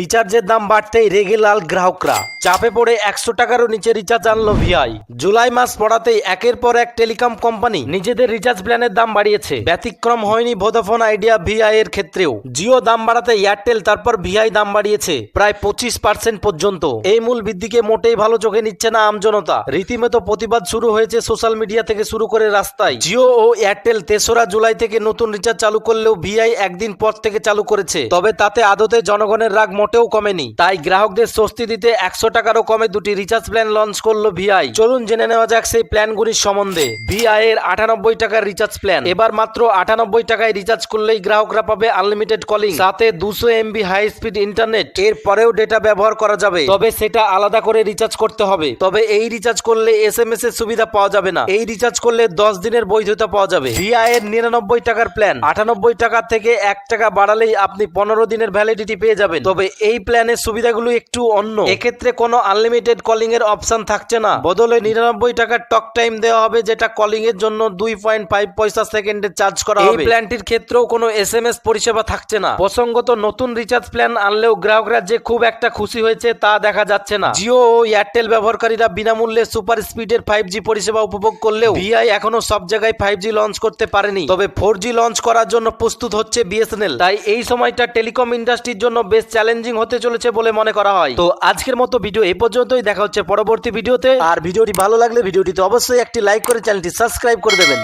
রিচার্জের দাম বাড়তেই রেগে লাল গ্রাহকরা, চাপে পড়ে 100 টাকারও নিচে রিচার্জ আনলো ভিআই। জুলাই মাস পড়াতেই একের পর এক টেলিকম কোম্পানি নিজেদের রিচার্জ প্ল্যানের দাম বাড়িয়েছে। ব্যতিক্রম হয়নি ভোদাফোন আইডিয়া ভিআই এর ক্ষেত্রেও। জিও দাম বাড়াতে এয়ারটেল তারপর ভিআই দাম বাড়িয়েছে প্রায় 25% পর্যন্ত। এই মূল বৃদ্ধিকে মোটেই ভালো চোখে নিচ্ছে না আমজনতা। রীতিমতো প্রতিবাদ শুরু হয়েছে সোশ্যাল মিডিয়া থেকে শুরু করে রাস্তায়। জিও ও এয়ারটেল 3রা জুলাই থেকে নতুন রিচার্জ চালু করলেও ভিআই একদিন পর থেকে চালু করেছে। তবে তাতে আদতে জনগণের রাগ মোটেও কমেনি। তাই গ্রাহকদের স্বস্তি দিতে 100 টাকারও কমে দুটি রিচার্জ প্ল্যান লঞ্চ করলো ভিআই। চলুন জেনে নেওয়া যাক সেই প্ল্যানগুলির সম্বন্ধে। ভিআই এর 98 টাকার রিচার্জ প্ল্যান। এবার মাত্র 98 টাকায় রিচার্জ করলেই গ্রাহকরা পাবে আনলিমিটেড কলিং, সাথে 200 এমবি হাই স্পিড ইন্টারনেট। এর পরেও ডেটা ব্যবহার করা যাবে, তবে সেটা আলাদা করে রিচার্জ করতে হবে। তবে এই রিচার্জ করলে এসএমএস এর সুবিধা পাওয়া যাবে না। এই রিচার্জ করলে 10 দিনের বৈধতা পাওয়া যাবে। ভিআই এর 99 টাকার প্ল্যান। 98 টাকা থেকে 1 টাকা বাড়ালেই আপনি 15 দিনের ভ্যালিডিটি পেয়ে যাবেন। তবে এই প্ল্যানের সুবিধাগুলো একটু অন্য। এক্ষেত্রে কোনো আনলিমিটেড কলিং এর অপশন থাকছে না, বদলে 99 টাকার টক টাইম দেওয়া হবে, যেটা কলিং এর জন্য 2.5 পয়সা সেকেন্ডে চার্জ করা হবে। এই প্ল্যানটির ক্ষেত্রেও কোনো এসএমএস পরিষেবা থাকছে না। প্রসঙ্গত, নতুন রিচার্জ প্ল্যান আনলেও গ্রাহকরা যে খুব একটা খুশি হয়েছে তা দেখা যাচ্ছে না। জিও ও এয়ারটেল ব্যবহারকারীরা বিনামূল্যে সুপার স্পিডের 5G পরিষেবা উপভোগ করলেও ভিআই এখনো সব জায়গায় 5G লঞ্চ করতে পারেনি। তবে 4G লঞ্চ করার জন্য প্রস্তুত হচ্ছে বিএসএনএল। তাই এই সময়টা টেলিকম ইন্ডাস্ট্রির জন্য বেশ চ্যালেঞ্জিং হতে চলেছে বলে মনে করা হয়। তো আজকের মতো ভিডিও এই পর্যন্তই। দেখা হচ্ছে পরবর্তী ভিডিওতে। আর ভিডিওটি ভালো লাগলে ভিডিওটিতে অবশ্যই একটি লাইক করে চ্যানেলটি সাবস্ক্রাইব করে দেবেন।